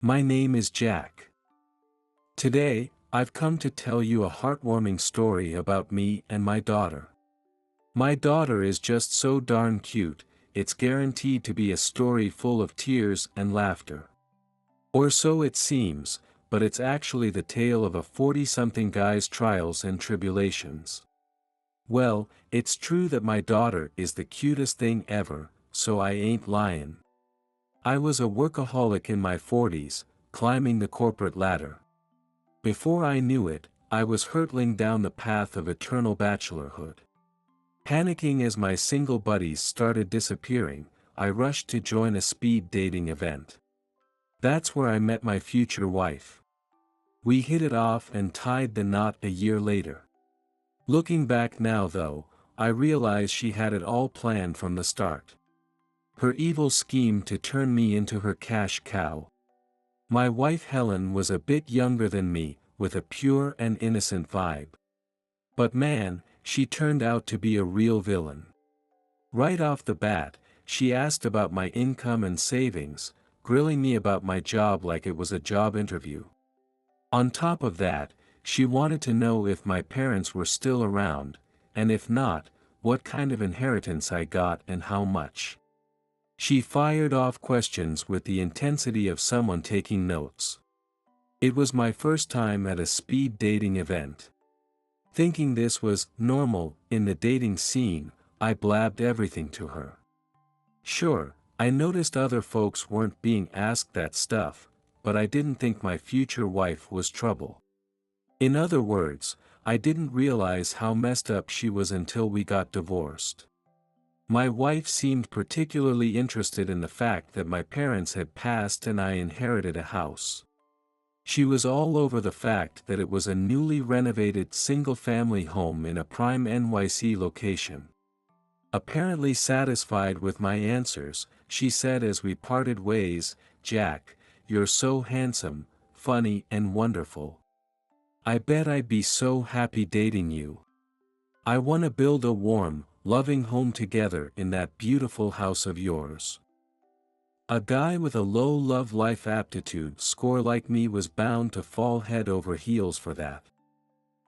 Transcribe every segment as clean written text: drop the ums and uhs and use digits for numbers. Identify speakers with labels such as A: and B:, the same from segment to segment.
A: My name is Jack. Today, I've come to tell you a heartwarming story about me and my daughter. My daughter is just so darn cute, it's guaranteed to be a story full of tears and laughter. Or so it seems, but it's actually the tale of a 40-something guy's trials and tribulations. Well, it's true that my daughter is the cutest thing ever, so I ain't lying. I was a workaholic in my 40s, climbing the corporate ladder. Before I knew it, I was hurtling down the path of eternal bachelorhood. Panicking as my single buddies started disappearing, I rushed to join a speed dating event. That's where I met my future wife. We hit it off and tied the knot a year later. Looking back now though, I realize she had it all planned from the start. Her evil scheme to turn me into her cash cow. My wife Helen was a bit younger than me, with a pure and innocent vibe. But man, she turned out to be a real villain. Right off the bat, she asked about my income and savings, grilling me about my job like it was a job interview. On top of that, she wanted to know if my parents were still around, and if not, what kind of inheritance I got and how much. She fired off questions with the intensity of someone taking notes. It was my first time at a speed dating event. Thinking this was normal in the dating scene, I blabbed everything to her. Sure, I noticed other folks weren't being asked that stuff, but I didn't think my future wife was trouble. In other words, I didn't realize how messed up she was until we got divorced. My wife seemed particularly interested in the fact that my parents had passed and I inherited a house. She was all over the fact that it was a newly renovated single-family home in a prime NYC location. Apparently satisfied with my answers, she said as we parted ways, "Jack, you're so handsome, funny and wonderful. I bet I'd be so happy dating you. I want to build a warm, loving home together in that beautiful house of yours." A guy with a low love life aptitude score like me was bound to fall head over heels for that.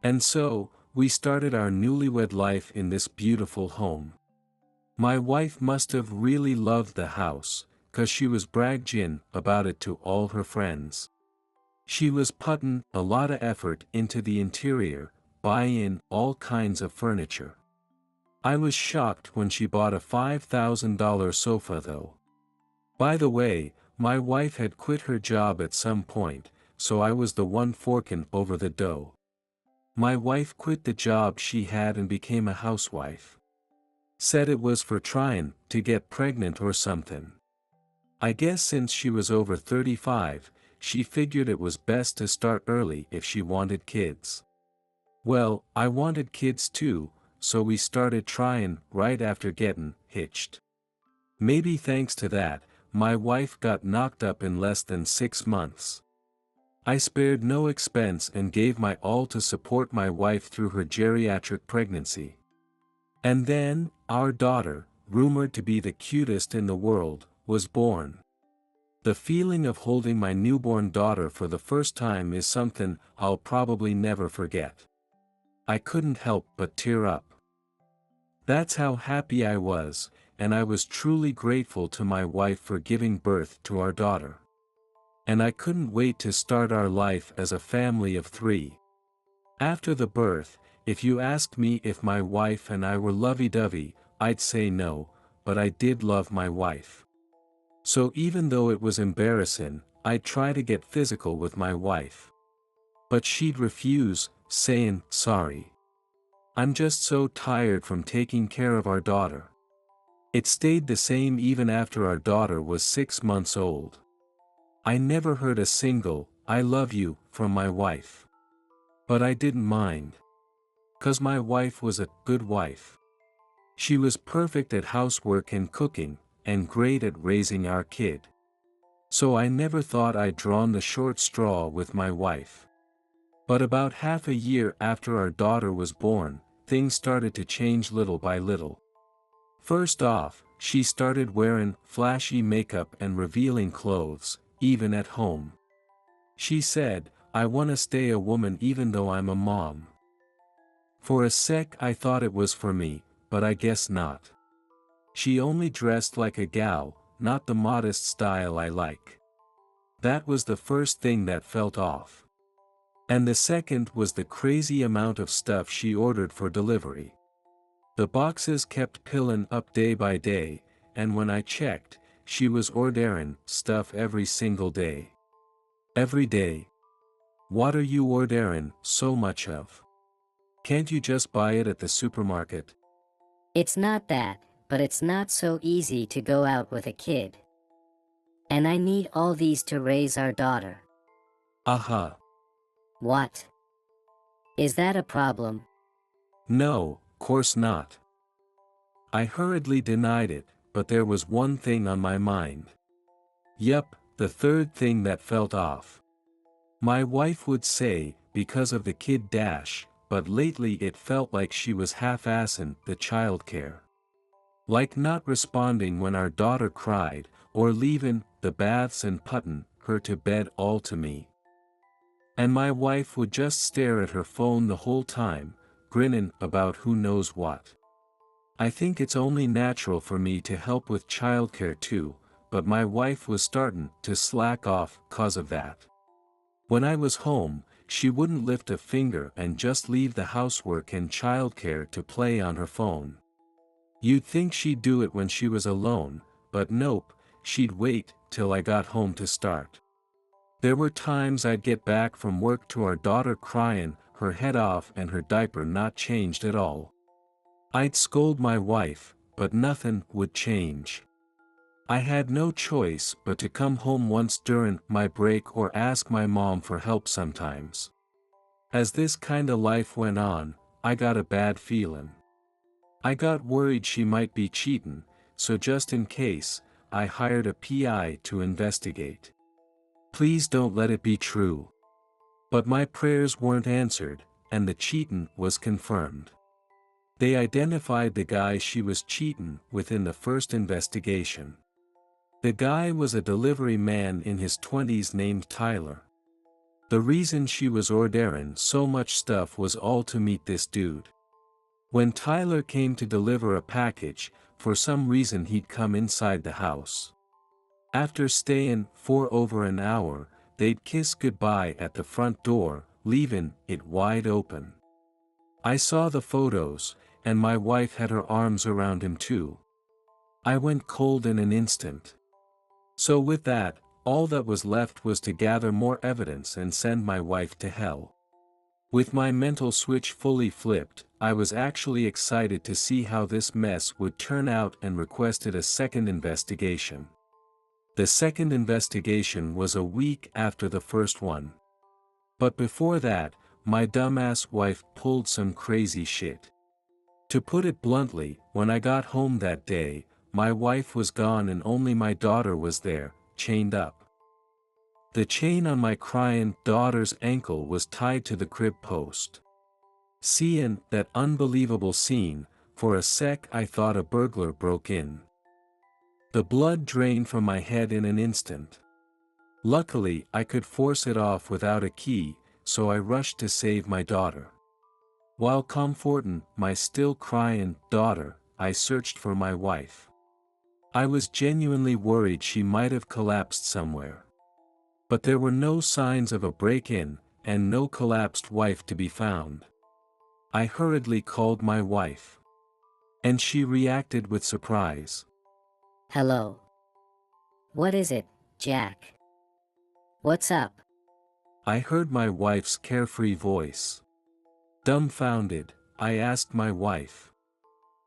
A: And so, we started our newlywed life in this beautiful home. My wife must have really loved the house, 'cause she was bragging about it to all her friends. She was putting a lot of effort into the interior, buying in all kinds of furniture. I was shocked when she bought a $5,000 sofa though. By the way, my wife had quit her job at some point, so I was the one forking over the dough. My wife quit the job she had and became a housewife. Said it was for trying to get pregnant or something. I guess since she was over 35, she figured it was best to start early if she wanted kids. Well, I wanted kids too, so we started trying right after getting hitched. Maybe thanks to that, my wife got knocked up in less than 6 months. I spared no expense and gave my all to support my wife through her geriatric pregnancy. And then, our daughter, rumored to be the cutest in the world, was born. The feeling of holding my newborn daughter for the first time is something I'll probably never forget. I couldn't help but tear up. That's how happy I was, and I was truly grateful to my wife for giving birth to our daughter. And I couldn't wait to start our life as a family of 3. After the birth, if you asked me if my wife and I were lovey-dovey, I'd say no, but I did love my wife. So even though it was embarrassing, I'd try to get physical with my wife. But she'd refuse, saying, "Sorry. I'm just so tired from taking care of our daughter." It stayed the same even after our daughter was 6 months old. I never heard a single, "I love you," from my wife. But I didn't mind. 'Cause my wife was a good wife. She was perfect at housework and cooking, and great at raising our kid. So I never thought I'd drawn the short straw with my wife. But about half a year after our daughter was born, things started to change little by little. First off, she started wearing flashy makeup and revealing clothes, even at home. She said, "I wanna stay a woman even though I'm a mom." For a sec I thought it was for me, but I guess not. She only dressed like a gal, not the modest style I like. That was the first thing that felt off. And the second was the crazy amount of stuff she ordered for delivery. The boxes kept piling up day by day, and when I checked, she was ordering stuff every single day. Every day. What are you ordering so much of? Can't you just buy it at the supermarket?
B: It's not that, but it's not so easy to go out with a kid. And I need all these to raise our daughter.
A: Aha.
B: What? Is that a problem?
A: No, course not. I hurriedly denied it, but there was one thing on my mind. Yup, the third thing that felt off. My wife would say, because of the kid dash, but lately it felt like she was half-assing the childcare. Like not responding when our daughter cried, or leaving the baths and putting her to bed all to me. And my wife would just stare at her phone the whole time, grinning about who knows what. I think it's only natural for me to help with childcare too, but my wife was starting to slack off 'cause of that. When I was home, she wouldn't lift a finger and just leave the housework and childcare to play on her phone. You'd think she'd do it when she was alone, but nope, she'd wait till I got home to start. There were times I'd get back from work to our daughter crying her head off and her diaper not changed at all. I'd scold my wife, but nothing would change. I had no choice but to come home once during my break or ask my mom for help sometimes. As this kinda life went on, I got a bad feeling. I got worried she might be cheating, so just in case, I hired a PI to investigate. Please don't let it be true. But my prayers weren't answered, and the cheating was confirmed. They identified the guy she was cheating with in the first investigation. The guy was a delivery man in his 20s named Tyler. The reason she was ordering so much stuff was all to meet this dude. When Tyler came to deliver a package, for some reason he'd come inside the house. After staying for over an hour, they'd kiss goodbye at the front door, leaving it wide open. I saw the photos, and my wife had her arms around him too. I went cold in an instant. So with that, all that was left was to gather more evidence and send my wife to hell. With my mental switch fully flipped, I was actually excited to see how this mess would turn out and requested a second investigation. The second investigation was a week after the first one. But before that, my dumbass wife pulled some crazy shit. To put it bluntly, when I got home that day, my wife was gone and only my daughter was there, chained up. The chain on my crying daughter's ankle was tied to the crib post. Seeing that unbelievable scene, for a sec I thought a burglar broke in. The blood drained from my head in an instant. Luckily, I could force it off without a key, so I rushed to save my daughter. While comforting my still crying daughter, I searched for my wife. I was genuinely worried she might have collapsed somewhere. But there were no signs of a break-in, and no collapsed wife to be found. I hurriedly called my wife. And she reacted with surprise.
B: Hello. What is it, Jack? What's up?
A: I heard my wife's carefree voice. Dumbfounded, I asked my wife.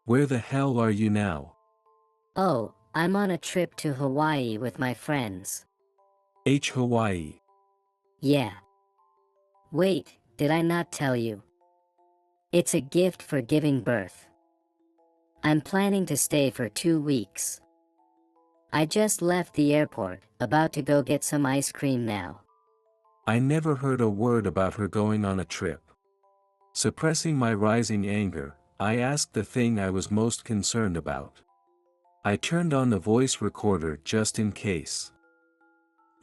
A: Where the hell are you now?
B: Oh, I'm on a trip to Hawaii with my friends.
A: Hawaii.
B: Yeah. Wait, did I not tell you? It's a gift for giving birth. I'm planning to stay for 2 weeks. I just left the airport, about to go get some ice cream now.
A: I never heard a word about her going on a trip. Suppressing my rising anger, I asked the thing I was most concerned about. I turned on the voice recorder just in case.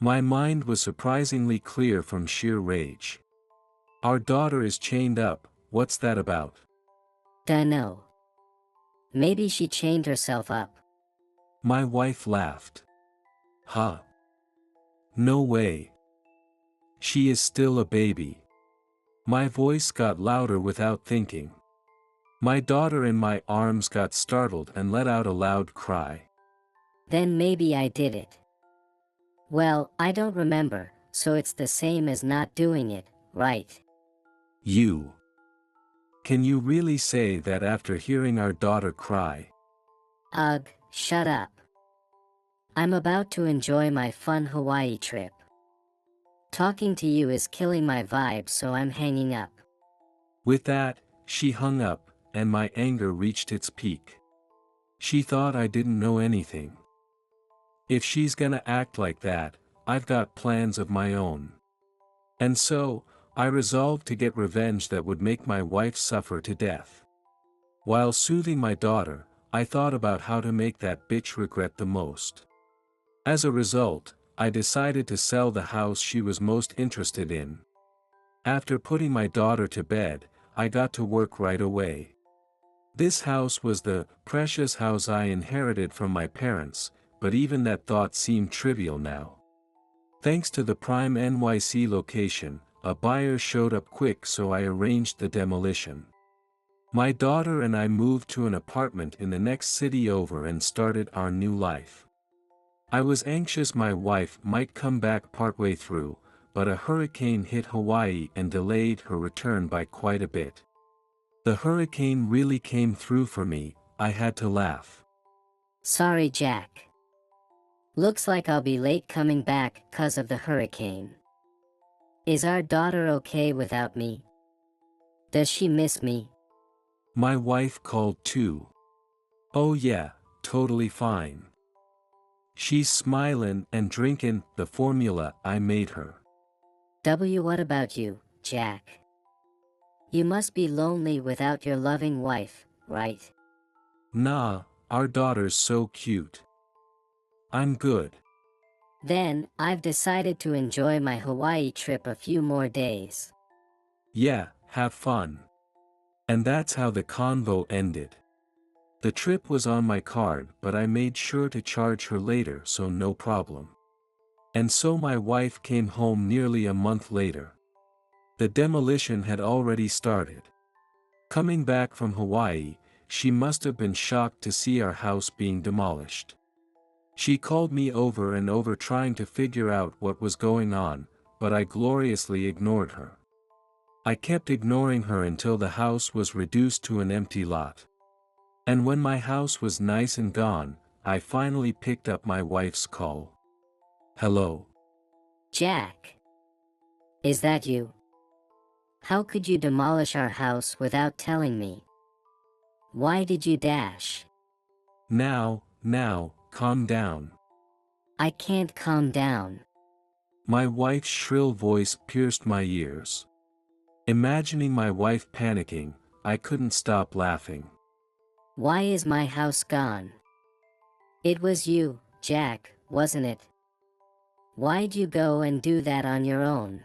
A: My mind was surprisingly clear from sheer rage. Our daughter is chained up, what's that about?
B: Dunno. Maybe she chained herself up.
A: My wife laughed. Huh? No way. She is still a baby. My voice got louder without thinking. My daughter in my arms got startled and let out a loud cry.
B: Then maybe I did it. Well, I don't remember, so it's the same as not doing it, right?
A: You. Can you really say that after hearing our daughter cry?
B: Ugh, shut up. I'm about to enjoy my fun Hawaii trip. Talking to you is killing my vibe, so I'm hanging up.
A: With that, she hung up, and my anger reached its peak. She thought I didn't know anything. If she's gonna act like that, I've got plans of my own. And so, I resolved to get revenge that would make my wife suffer to death. While soothing my daughter, I thought about how to make that bitch regret the most. As a result, I decided to sell the house she was most interested in. After putting my daughter to bed, I got to work right away. This house was the precious house I inherited from my parents, but even that thought seemed trivial now. Thanks to the prime NYC location, a buyer showed up quick, so I arranged the demolition. My daughter and I moved to an apartment in the next city over and started our new life. I was anxious my wife might come back partway through, but a hurricane hit Hawaii and delayed her return by quite a bit. The hurricane really came through for me, I had to laugh.
B: Sorry, Jack. Looks like I'll be late coming back 'cause of the hurricane. Is our daughter okay without me? Does she miss me?
A: My wife called too. Oh yeah, totally fine. She's smilin' and drinkin' the formula I made her.
B: What about you, Jack? You must be lonely without your loving wife, right?
A: Nah, our daughter's so cute. I'm good.
B: Then, I've decided to enjoy my Hawaii trip a few more days.
A: Yeah, have fun. And that's how the convo ended. The trip was on my card, but I made sure to charge her later, so no problem. And so my wife came home nearly a month later. The demolition had already started. Coming back from Hawaii, she must have been shocked to see our house being demolished. She called me over and over trying to figure out what was going on, but I gloriously ignored her. I kept ignoring her until the house was reduced to an empty lot. And when my house was nice and gone, I finally picked up my wife's call. Hello.
B: Jack. Is that you? How could you demolish our house without telling me? Why did you dash?
A: Now, calm down.
B: I can't calm down.
A: My wife's shrill voice pierced my ears. Imagining my wife panicking, I couldn't stop laughing.
B: Why is my house gone? It was you, Jack, wasn't it? Why'd you go and do that on your own?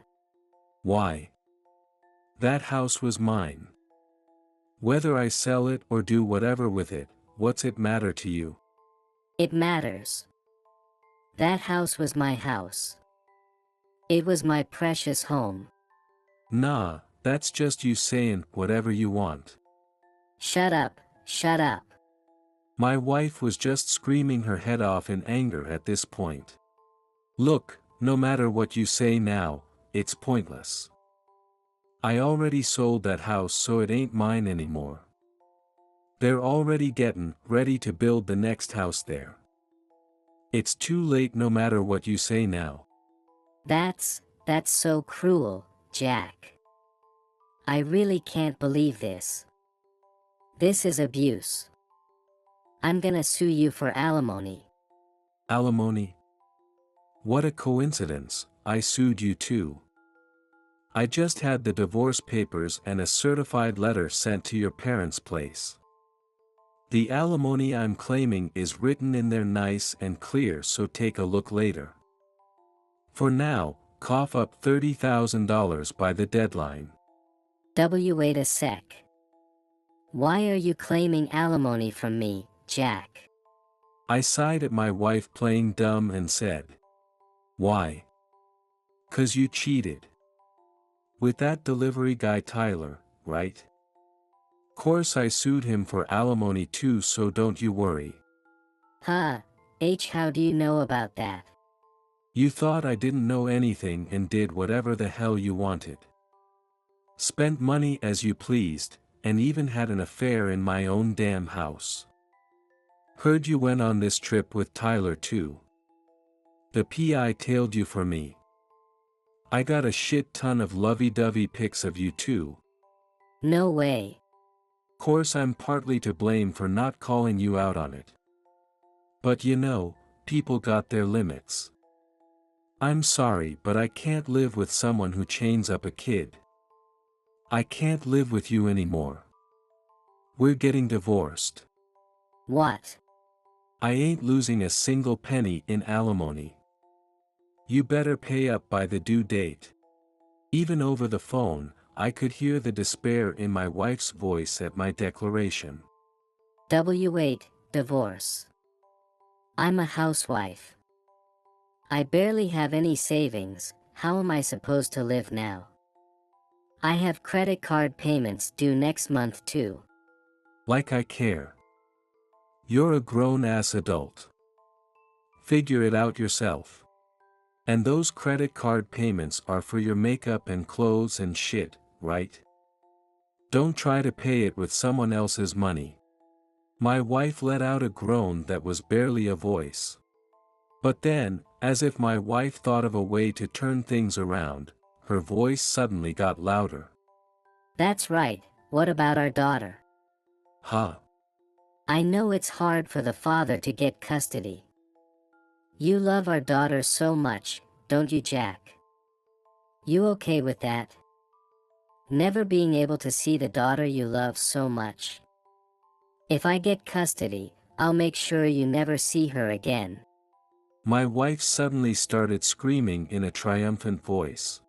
A: Why? That house was mine. Whether I sell it or do whatever with it, what's it matter to you?
B: It matters. That house was my house. It was my precious home.
A: Nah, that's just you saying whatever you want.
B: Shut up, shut up.
A: My wife was just screaming her head off in anger at this point. Look, no matter what you say now, it's pointless. I already sold that house, so it ain't mine anymore. They're already getting ready to build the next house there. It's too late no matter what you say now.
B: That's so cruel, Jack. I really can't believe this. This is abuse. I'm gonna sue you for alimony.
A: Alimony? What a coincidence, I sued you too. I just had the divorce papers and a certified letter sent to your parents' place. The alimony I'm claiming is written in there nice and clear, so take a look later. For now, cough up $30,000 by the deadline.
B: Wait a sec. Why are you claiming alimony from me, Jack?
A: I sighed at my wife playing dumb and said, "Why? 'Cause you cheated. With that delivery guy Tyler, right? Course I sued him for alimony too, so don't you worry."
B: Huh, how do you know about that?
A: You thought I didn't know anything and did whatever the hell you wanted. Spent money as you pleased, and even had an affair in my own damn house. Heard you went on this trip with Tyler too. The PI tailed you for me. I got a shit ton of lovey-dovey pics of you too.
B: No way.
A: Course I'm partly to blame for not calling you out on it. But you know, people got their limits. I'm sorry, but I can't live with someone who chains up a kid. I can't live with you anymore. We're getting divorced.
B: What?
A: I ain't losing a single penny in alimony. You better pay up by the due date. Even over the phone, I could hear the despair in my wife's voice at my declaration.
B: Wait, divorce. I'm a housewife. I barely have any savings, how am I supposed to live now? I have credit card payments due next month too.
A: Like I care. You're a grown-ass adult. Figure it out yourself. And those credit card payments are for your makeup and clothes and shit, right? Don't try to pay it with someone else's money. My wife let out a groan that was barely a voice. But then, as if my wife thought of a way to turn things around, her voice suddenly got louder.
B: That's right, what about our daughter?
A: Huh?
B: I know it's hard for the father to get custody. You love our daughter so much, don't you, Jack? You okay with that? Never being able to see the daughter you love so much. If I get custody, I'll make sure you never see her again.
A: My wife suddenly started screaming in a triumphant voice.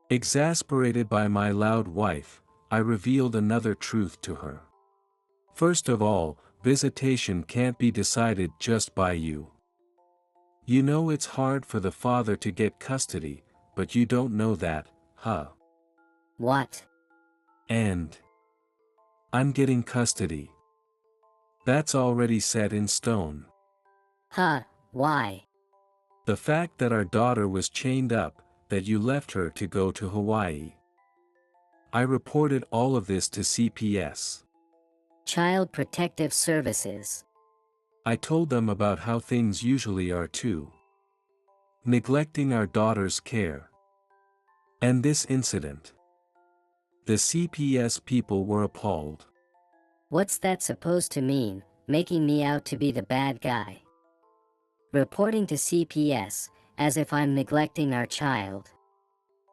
A: Exasperated by my loud wife, I revealed another truth to her. First of all, visitation can't be decided just by you. You know it's hard for the father to get custody, but you don't know that, huh?
B: What?
A: And I'm getting custody. That's already set in stone.
B: Huh, why?
A: The fact that our daughter was chained up, that you left her to go to Hawaii. I reported all of this to CPS.
B: Child Protective Services.
A: I told them about how things usually are too. Neglecting our daughter's care. And this incident. The CPS people were appalled.
B: What's that supposed to mean, making me out to be the bad guy? Reporting to CPS, as if I'm neglecting our child.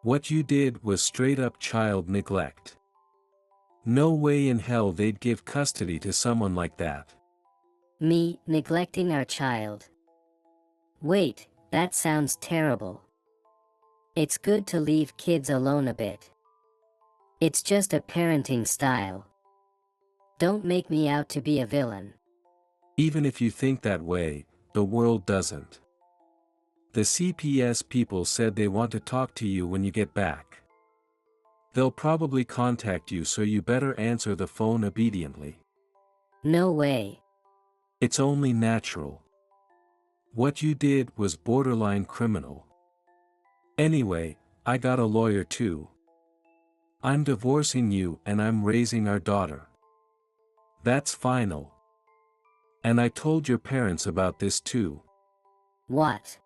A: What you did was straight up child neglect. No way in hell they'd give custody to someone like that.
B: Me, neglecting our child. Wait, that sounds terrible. It's good to leave kids alone a bit. It's just a parenting style. Don't make me out to be a villain.
A: Even if you think that way, the world doesn't. The CPS people said they want to talk to you when you get back. They'll probably contact you, so you better answer the phone obediently.
B: No way.
A: It's only natural. What you did was borderline criminal. Anyway, I got a lawyer too. I'm divorcing you and I'm raising our daughter. That's final. And I told your parents about this too.
B: What?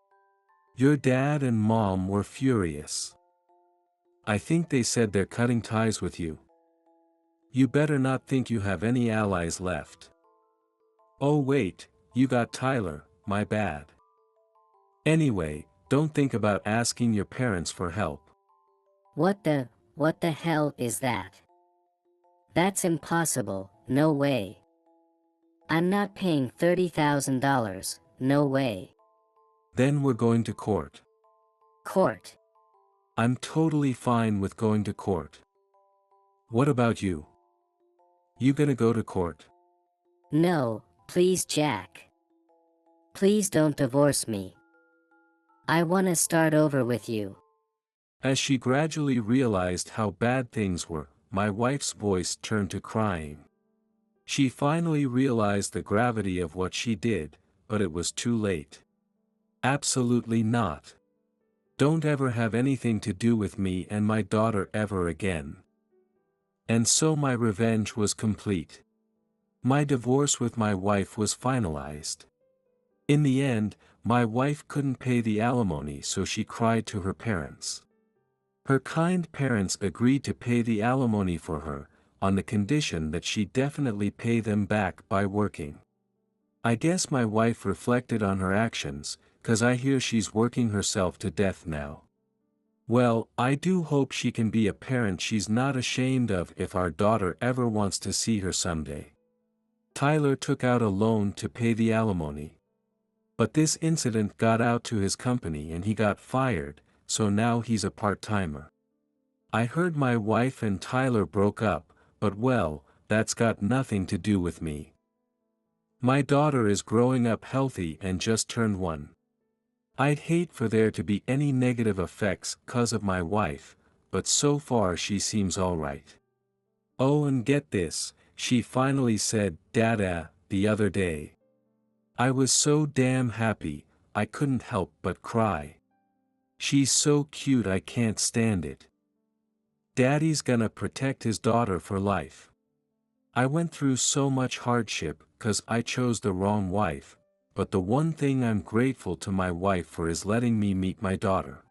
A: Your dad and mom were furious. I think they said they're cutting ties with you. You better not think you have any allies left. Oh wait, you got Tyler, my bad. Anyway, don't think about asking your parents for help.
B: What the hell is that? That's impossible, no way. I'm not paying $30,000, no way.
A: Then we're going to court.
B: Court.
A: I'm totally fine with going to court. What about you? You gonna go to court?
B: No, please, Jack. Please don't divorce me. I wanna start over with you.
A: As she gradually realized how bad things were, my wife's voice turned to crying. She finally realized the gravity of what she did, but it was too late. Absolutely not. Don't ever have anything to do with me and my daughter ever again. And so my revenge was complete. My divorce with my wife was finalized. In the end, my wife couldn't pay the alimony, so she cried to her parents. Her kind parents agreed to pay the alimony for her, on the condition that she definitely pay them back by working. I guess my wife reflected on her actions, 'cause I hear she's working herself to death now. Well, I do hope she can be a parent she's not ashamed of if our daughter ever wants to see her someday. Tyler took out a loan to pay the alimony. But this incident got out to his company and he got fired, so now he's a part-timer. I heard my wife and Tyler broke up, but well, that's got nothing to do with me. My daughter is growing up healthy and just turned 1. I'd hate for there to be any negative effects 'cause of my wife, but so far she seems alright. Oh, and get this, she finally said "Dada" the other day. I was so damn happy, I couldn't help but cry. She's so cute, I can't stand it. Daddy's gonna protect his daughter for life. I went through so much hardship 'cause I chose the wrong wife, but the one thing I'm grateful to my wife for is letting me meet my daughter.